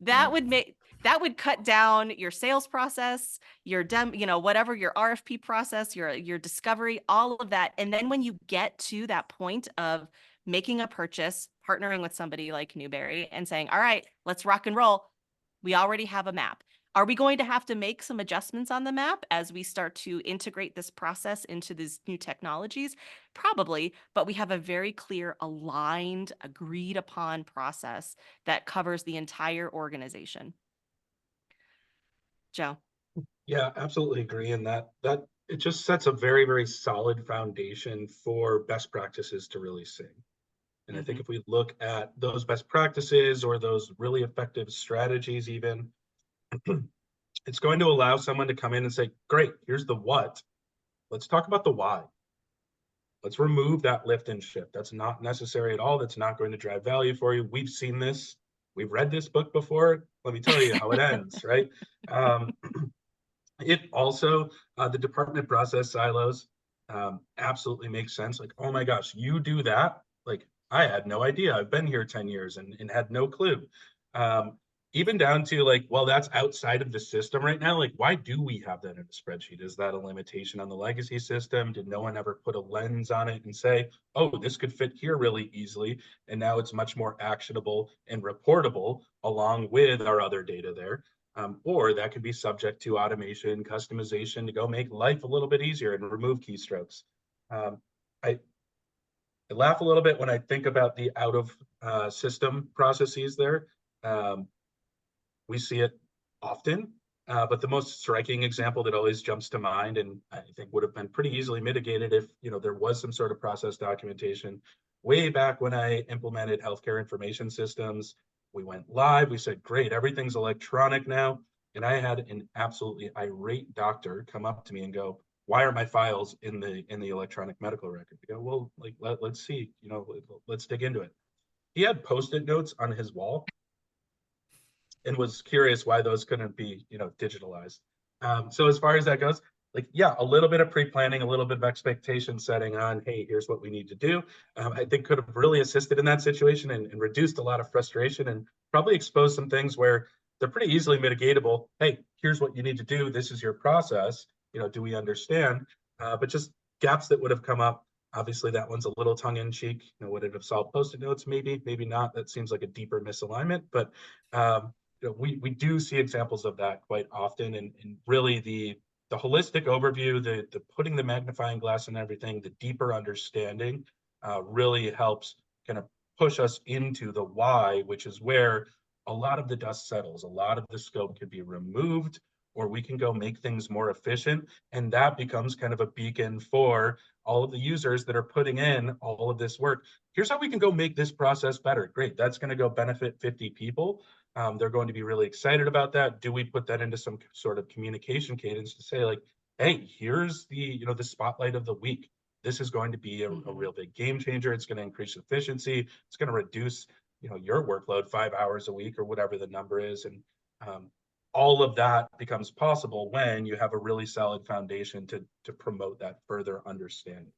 That would cut down your sales process, your whatever, your RFP process, your discovery, all of that. And then when you get to that point of making a purchase, partnering with somebody like Newberry and saying, all right, let's rock and roll. We already have a map. Are we going to have to make some adjustments on the map as we start to integrate this process into these new technologies? Probably, but we have a very clear, aligned, agreed upon process that covers the entire organization. Joe. Yeah, absolutely agree. And that it just sets a very, very solid foundation for best practices to really sing. And I think if we look at those best practices or those really effective strategies, even, it's going to allow someone to come in and say, great, here's the what. Let's talk about the why. Let's remove that lift and shift. That's not necessary at all. That's not going to drive value for you. We've seen this. We've read this book before. Let me tell you how it ends, right? It also, the department process silos, absolutely makes sense. Like, oh my gosh, you do that? Like, I had no idea. I've been here 10 years and had no clue. Um, Even down to like, well, that's outside of the system right now. Like, why do we have that in a spreadsheet? Is that a limitation on the legacy system? Did no one ever put a lens on it and say, oh, this could fit here really easily? And now it's much more actionable and reportable along with our other data there. Or that could be subject to automation, customization to go make life a little bit easier and remove keystrokes. Um, I, I laugh a little bit when I think about the out of system processes there. Um, we see it often, but the most striking example that always jumps to mind, and I think would have been pretty easily mitigated if there was some sort of process documentation. Way back when I implemented healthcare information systems, we went live. We said, "Great, everything's electronic now." And I had an absolutely irate doctor come up to me and go, "Why are my files in the electronic medical record?" I go, "Well, like let's see, let's dig into it." He had post-it notes on his wall and was curious why those couldn't be, digitalized. So as far as that goes, like, yeah, a little bit of pre-planning, a little bit of expectation setting on, hey, here's what we need to do. I think could have really assisted in that situation and reduced a lot of frustration and probably exposed some things where they're pretty easily mitigatable. Hey, here's what you need to do. This is your process. Do we understand? But just gaps that would have come up. Obviously, that one's a little tongue-in-cheek. Would it have solved post-it notes? Maybe, maybe not. That seems like a deeper misalignment. But we do see examples of that quite often, and really the holistic overview, the putting the magnifying glass and everything, the deeper understanding really helps kind of push us into the why, which is where a lot of the dust settles. A lot of the scope can be removed, or we can go make things more efficient, and that becomes kind of a beacon for all of the users that are putting in all of this work. Here's how we can go make this process better. Great, that's going to go benefit 50 people. They're going to be really excited about that. Do we put that into some sort of communication cadence to say, like, hey, here's the spotlight of the week. This is going to be a real big game changer. It's going to increase efficiency. It's going to reduce your workload 5 hours a week or whatever the number is. And all of that becomes possible when you have a really solid foundation to promote that further understanding.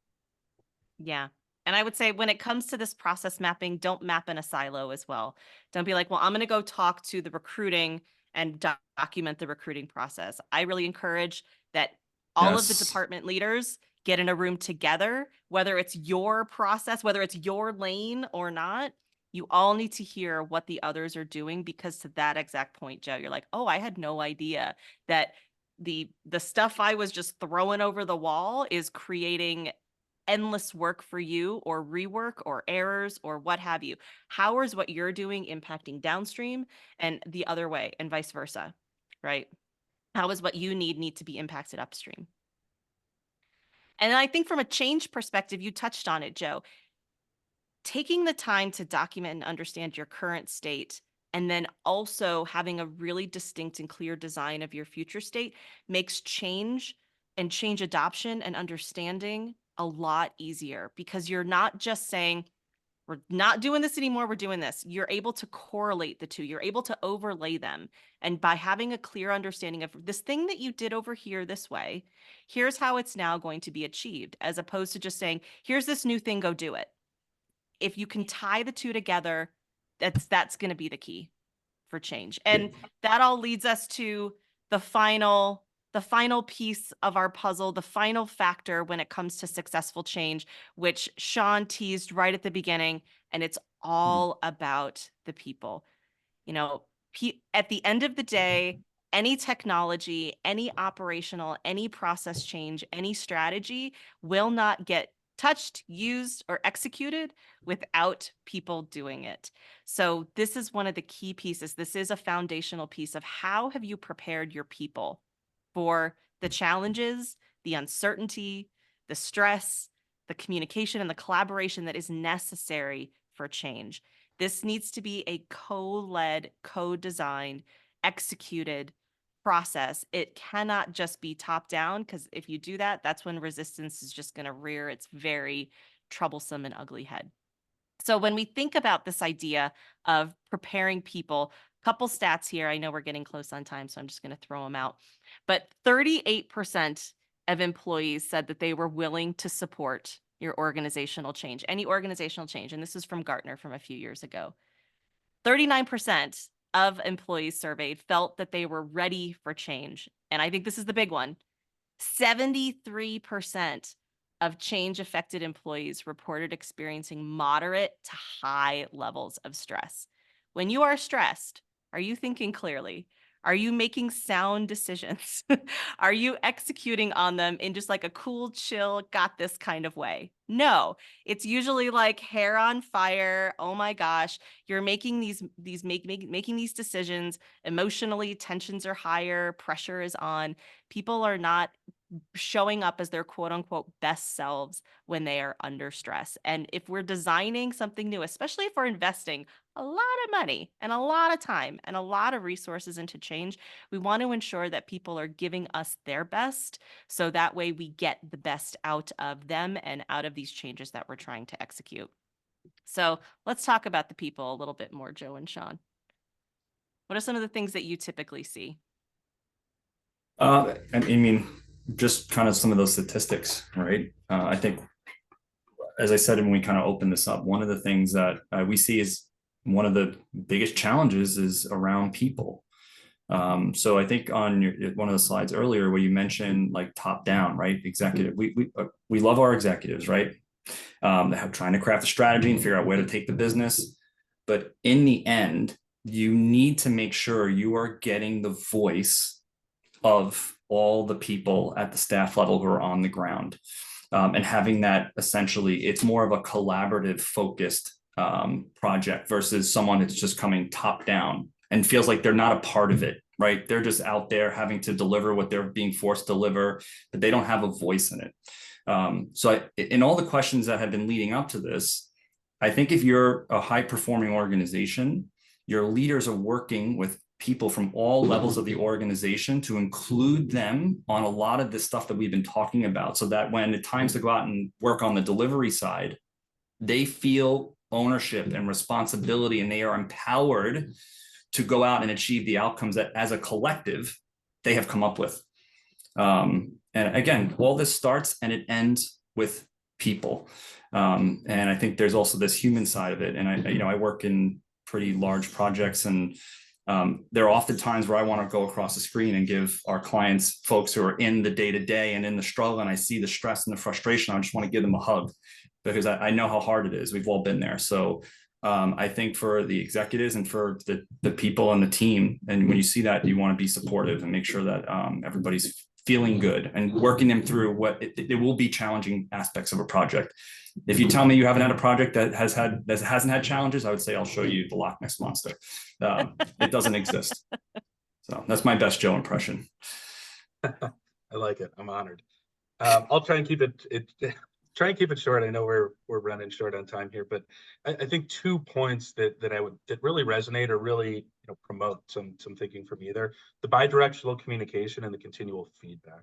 Yeah. And I would say when it comes to this process mapping, don't map in a silo as well. Don't be like, well, I'm going to go talk to the recruiting and document the recruiting process. I really encourage that all of the department leaders get in a room together, whether it's your process, whether it's your lane or not. You all need to hear what the others are doing, because to that exact point, Joe, you're like, oh, I had no idea that the stuff I was just throwing over the wall is creating endless work for you, or rework, or errors, or what have you. How is what you're doing impacting downstream and the other way, and vice versa, right? How is what you need to be impacted upstream? And I think from a change perspective, you touched on it, Joe. Taking the time to document and understand your current state, and then also having a really distinct and clear design of your future state, makes change and change adoption and understanding a lot easier, because you're not just saying, we're not doing this anymore, we're doing this. You're able to correlate the two. You're able to overlay them. And by having a clear understanding of this thing that you did over here this way, here's how it's now going to be achieved, as opposed to just saying, here's this new thing, go do it. If you can tie the two together, that's going to be the key for change. And that all leads us to the final piece of our puzzle, the final factor when it comes to successful change, which Sean teased right at the beginning, and it's all about the people. At the end of the day, any technology, any operational, any process change, any strategy will not get touched, used, or executed without people doing it. So this is one of the key pieces. This is a foundational piece of how have you prepared your people for the challenges, the uncertainty, the stress, the communication, and the collaboration that is necessary for change. This needs to be a co-led, co-designed, executed process. It cannot just be top down, because if you do that, that's when resistance is just going to rear its very troublesome and ugly head. So when we think about this idea of preparing people, couple stats here. I know we're getting close on time, so I'm just going to throw them out. But 38% of employees said that they were willing to support your organizational change, any organizational change. And this is from Gartner from a few years ago. 39% of employees surveyed felt that they were ready for change. And I think this is the big one. 73% of change-affected employees reported experiencing moderate to high levels of stress. When you are stressed, are you thinking clearly? Are you making sound decisions? Are you executing on them in just like a cool, chill, got this kind of way? No, it's usually like hair on fire. Oh my gosh, you're making making these decisions. Emotionally, tensions are higher, pressure is on. People are not showing up as their quote unquote best selves when they are under stress. And if we're designing something new, especially if we're investing a lot of money and a lot of time and a lot of resources into change, we want to ensure that people are giving us their best. So that way we get the best out of them and out of these changes that we're trying to execute. So let's talk about the people a little bit more, Joe and Sean. What are some of the things that you typically see? I mean, just kind of some of those statistics, right? I think, as I said when we kind of opened this up, one of the things that we see is one of the biggest challenges is around people. So I think on one of the slides earlier where you mentioned like top down, right? Executive, we love our executives, right? Trying to craft a strategy and figure out where to take the business. But in the end, you need to make sure you are getting the voice of all the people at the staff level who are on the ground, and having that essentially, it's more of a collaborative focused project versus someone that's just coming top down and feels like they're not a part of it, right? They're just out there having to deliver what they're being forced to deliver, but they don't have a voice in it. So in all the questions that have been leading up to this, I think if you're a high performing organization, your leaders are working with people from all levels of the organization to include them on a lot of this stuff that we've been talking about, so that when it's times to go out and work on the delivery side, they feel ownership and responsibility and they are empowered to go out and achieve the outcomes that as a collective they have come up with. And again, all this starts and it ends with people. And I think there's also this human side of it. And I work in pretty large projects, and there are often times where I want to go across the screen and give our clients, folks who are in the day-to-day and in the struggle, and I see the stress and the frustration, I just want to give them a hug because I know how hard it is. We've all been there. So I think for the executives and for the people on the team, and when you see that, you want to be supportive and make sure that everybody's feeling good and working them through what it will be challenging aspects of a project. If you tell me you haven't had a project that hasn't had challenges, I would say I'll show you the Loch Ness Monster. It doesn't exist. So that's my best Joe impression. I like it. I'm honored. I'll try and keep it short. I know we're running short on time here, but I think 2 points that really resonate or really promote some thinking from either the bidirectional communication and the continual feedback.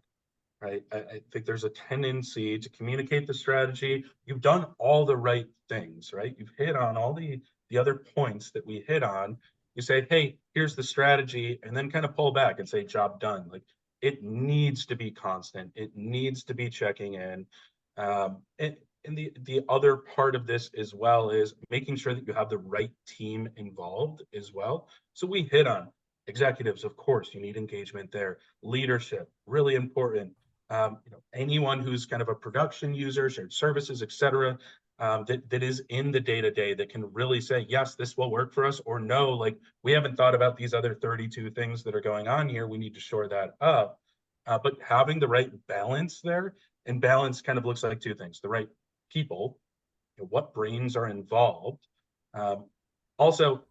Right. I think there's a tendency to communicate the strategy. You've done all the right things, right? You've hit on all the other points that we hit on. You say, hey, here's the strategy, and then kind of pull back and say, job done. Like it needs to be constant. It needs to be checking in. And the other part of this as well is making sure that you have the right team involved as well. So we hit on executives, of course, you need engagement there. Leadership, really important. Anyone who's kind of a production user, shared services, et cetera, that is in the day-to-day that can really say, yes, this will work for us, or no, like we haven't thought about these other 32 things that are going on here. We need to shore that up. But having the right balance there, and balance kind of looks like 2 things: the right people, what brains are involved. Also,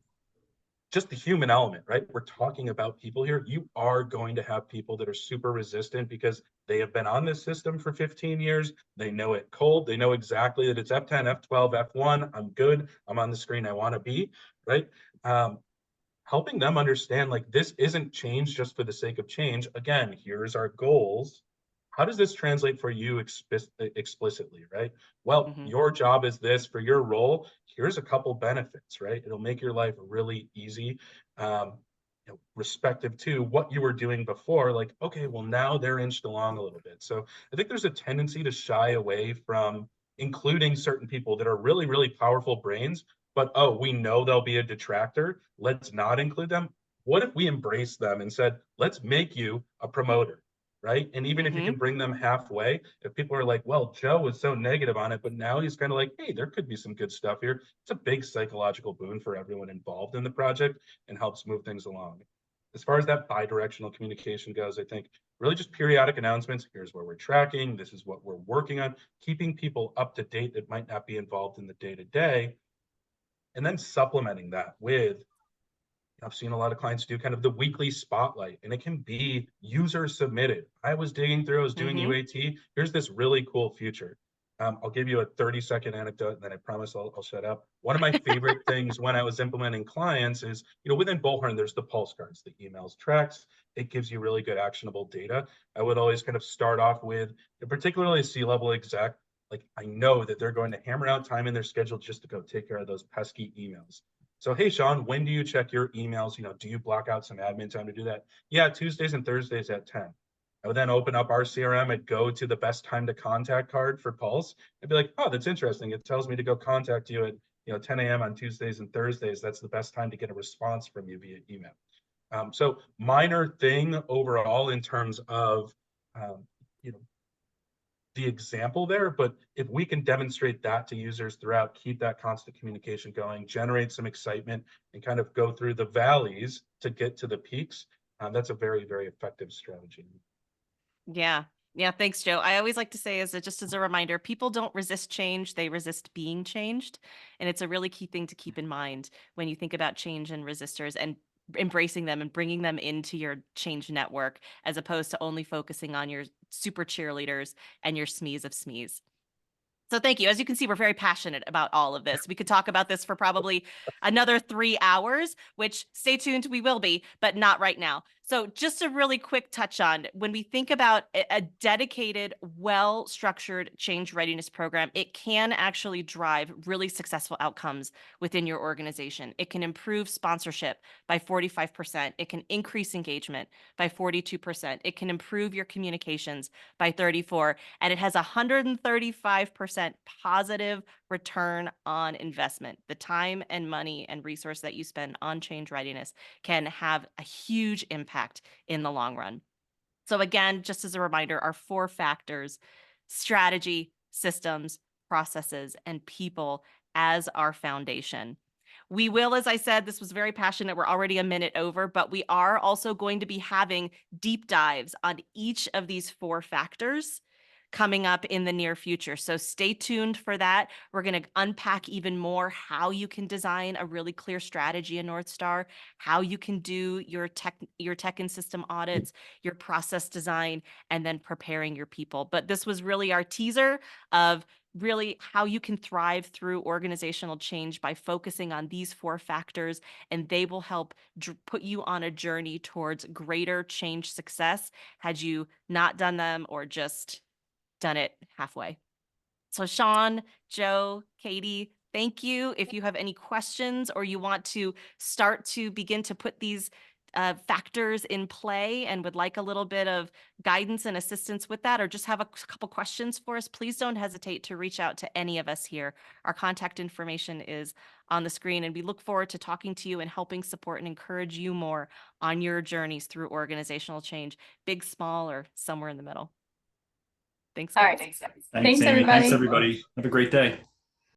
just the human element, right? We're talking about people here. You are going to have people that are super resistant because they have been on this system for 15 years. They know it cold. They know exactly that it's F10, F12, F1. I'm good. I'm on the screen I want to be, right? Helping them understand like this isn't change just for the sake of change. Again, here's our goals. How does this translate for you explicitly, right? Well, your job is this for your role. Here's a couple benefits, right? It'll make your life really easy. respective to what you were doing before, like, okay, well, now they're inched along a little bit. So I think there's a tendency to shy away from including certain people that are really, really powerful brains, but oh, we know they'll be a detractor. Let's not include them. What if we embrace them and said, let's make you a promoter, right? And even if you can bring them halfway, if people are like, well, Joe was so negative on it, but now he's kind of like, hey, there could be some good stuff here. It's a big psychological boon for everyone involved in the project and helps move things along. As far as that bi-directional communication goes, I think really just periodic announcements. Here's where we're tracking. This is what we're working on, keeping people up to date that might not be involved in the day-to-day, and then supplementing that with, I've seen a lot of clients do kind of the weekly spotlight, and it can be user submitted. I was digging through, I was doing UAT. Here's this really cool feature. I'll give you a 30-second anecdote, and then I promise I'll shut up. One of my favorite things when I was implementing clients is, within Bullhorn, there's the pulse cards, the emails, tracks. It gives you really good actionable data. I would always kind of start off with, particularly a C-level exec, like I know that they're going to hammer out time in their schedule just to go take care of those pesky emails. So, hey, Sean, when do you check your emails? Do you block out some admin time to do that? Yeah, Tuesdays and Thursdays at 10. I would then open up our CRM and go to the best time to contact card for Pulse. I'd be like, oh, that's interesting. It tells me to go contact you at 10 a.m. on Tuesdays and Thursdays. That's the best time to get a response from you via email. So minor thing overall in terms of, the example there, but if we can demonstrate that to users throughout, keep that constant communication going, generate some excitement, and kind of go through the valleys to get to the peaks, that's a very, very effective strategy. Yeah. Yeah. Thanks, Joe. I always like to say, just as a reminder, people don't resist change, they resist being changed. And it's a really key thing to keep in mind when you think about change and resistors, and embracing them and bringing them into your change network, as opposed to only focusing on your super cheerleaders and your SMEs of SMEs. So thank you. As you can see, we're very passionate about all of this. We could talk about this for probably another 3 hours, which, stay tuned, we will be, but not right now. So just a really quick touch on, when we think about a dedicated, well-structured change readiness program, it can actually drive really successful outcomes within your organization. It can improve sponsorship by 45%. It can increase engagement by 42%. It can improve your communications by 34%. And it has 135% positive return on investment. The time and money and resource that you spend on change readiness can have a huge impact in the long run. So again, just as a reminder, our 4 factors: strategy, systems, processes, and people as our foundation. We will, as I said, this was very passionate. We're already a minute over, but we are also going to be having deep dives on each of these 4 factors coming up in the near future. So stay tuned for that. We're going to unpack even more how you can design a really clear strategy in North Star, how you can do your tech and system audits, your process design, and then preparing your people. But this was really our teaser of really how you can thrive through organizational change by focusing on these 4 factors, and they will help put you on a journey towards greater change success had you not done them or just done it halfway. So Sean, Joe, Katie, thank you. If you have any questions or you want to start to begin to put these factors in play and would like a little bit of guidance and assistance with that, or just have a couple questions for us, please don't hesitate to reach out to any of us here. Our contact information is on the screen, and we look forward to talking to you and helping support and encourage you more on your journeys through organizational change, big, small, or somewhere in the middle. Thanks, guys. All right. Thanks, Thanks, Amy. everybody. Thanks, everybody. Have a great day.